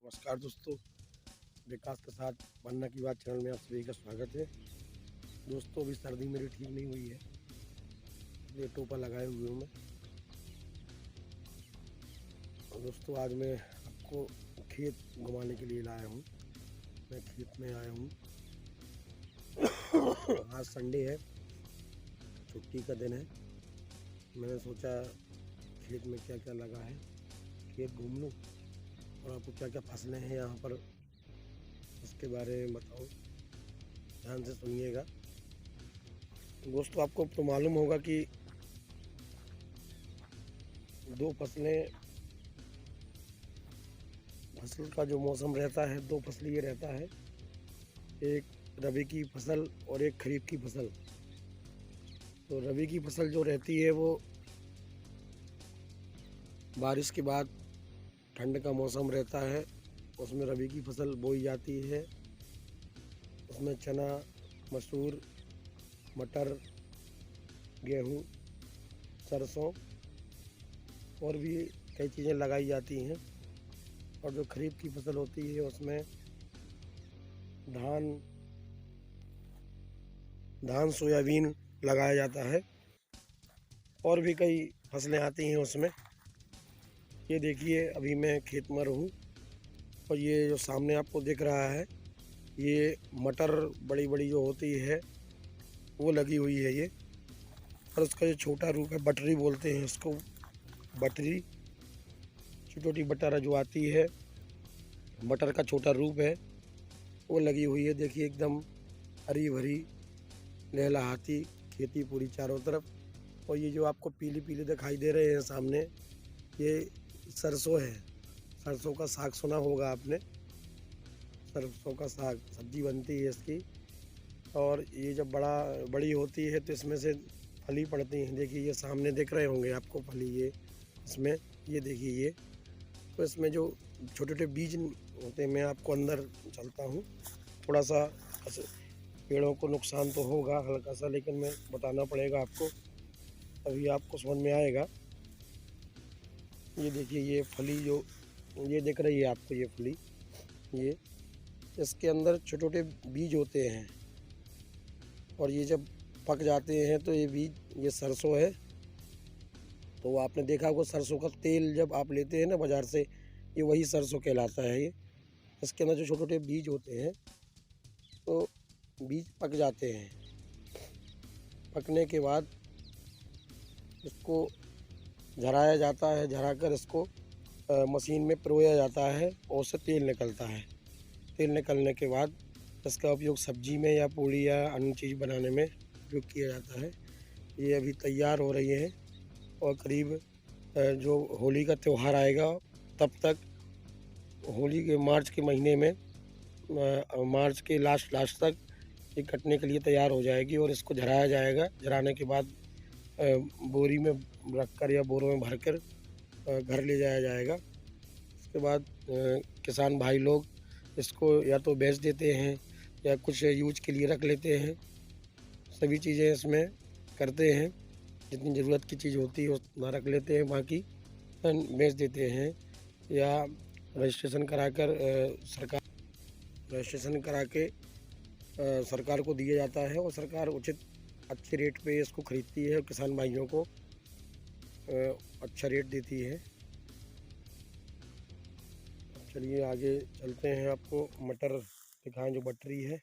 नमस्कार दोस्तों, विकास के साथ बनना की बात चैनल में आप सभी का स्वागत है। दोस्तों, अभी सर्दी मेरी ठीक नहीं हुई है, इसलिए टोपा लगाए हुए हूँ मैं। और दोस्तों, आज मैं आपको खेत घुमाने के लिए लाया हूँ। मैं खेत में आया हूँ। आज संडे है, छुट्टी का दिन है। मैंने सोचा खेत में क्या क्या लगा है, खेत घूम लूँ और आपको क्या क्या फसलें हैं यहाँ पर उसके बारे में बताऊँ। ध्यान से सुनिएगा। दोस्तों, आपको तो मालूम होगा कि दो फसल का जो मौसम रहता है, दो फसलीय रहता है। एक रबी की फसल और एक खरीफ की फसल। तो रबी की फसल जो रहती है वो बारिश के बाद ठंड का मौसम रहता है, उसमें रबी की फसल बोई जाती है। उसमें चना, मसूर, मटर, गेहूँ, सरसों और भी कई चीज़ें लगाई जाती हैं। और जो खरीफ की फसल होती है उसमें धान सोयाबीन लगाया जाता है और भी कई फसलें आती हैं उसमें। ये देखिए, अभी मैं खेत में हूँ और ये जो सामने आपको दिख रहा है, ये मटर बड़ी बड़ी जो होती है वो लगी हुई है ये। और उसका जो छोटा रूप है, बटरी बोलते हैं उसको, बटरी, छोटी छोटी बटर जो आती है, मटर का छोटा रूप है, वो लगी हुई है। देखिए, एकदम हरी भरी लहलहाती खेती पूरी चारों तरफ। और ये जो आपको पीली पीली दिखाई दे रहे हैं सामने, ये सरसों है। सरसों का साग सुना होगा आपने, सरसों का साग सब्जी बनती है इसकी। और ये जब बड़ी होती है तो इसमें से फली पड़ती हैं। देखिए, ये सामने दिख रहे होंगे आपको फली, ये इसमें, ये देखिए ये। तो इसमें जो छोटे छोटे बीज होते हैं, मैं आपको अंदर चलता हूँ। थोड़ा सा पेड़ों को नुकसान तो होगा हल्का सा, लेकिन मैं बताना पड़ेगा आपको, तभी आपको समझ में आएगा। ये देखिए, ये फली जो ये दिख रही है आपको, ये फली, ये इसके अंदर छोटे छोटे बीज होते हैं। और ये जब पक जाते हैं तो ये बीज, ये सरसों है। तो आपने देखा होगा, सरसों का तेल जब आप लेते हैं ना बाज़ार से, ये वही सरसों कहलाता है ये। इसके अंदर जो छोटे छोटे बीज होते हैं, तो बीज पक जाते हैं। पकने के बाद इसको झराया जाता है, झराकर इसको मशीन में पिरोया जाता है और उससे तेल निकलता है। तेल निकलने के बाद इसका उपयोग सब्जी में या पूड़ी या अन्य चीज़ बनाने में उपयोग किया जाता है। ये अभी तैयार हो रही है और करीब जो होली का त्यौहार आएगा तब तक, होली के मार्च के महीने में, मार्च के लास्ट तक ये कटने के लिए तैयार हो जाएगी। और इसको झराया जाएगा। झराने के बाद बोरी में रखकर या बोरों में भरकर घर ले जाया जाएगा। उसके बाद किसान भाई लोग इसको या तो बेच देते हैं या कुछ यूज के लिए रख लेते हैं। सभी चीज़ें इसमें करते हैं, जितनी ज़रूरत की चीज़ होती है उतना रख लेते हैं, बाकी बेच देते हैं। या रजिस्ट्रेशन कराकर रजिस्ट्रेशन करा के सरकार को दिया जाता है और सरकार उचित अच्छे रेट पे इसको खरीदती है और किसान भाइयों को अच्छा रेट देती है। चलिए आगे चलते हैं, आपको मटर दिखाएं जो बटरी है।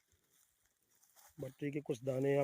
बटरी के कुछ दाने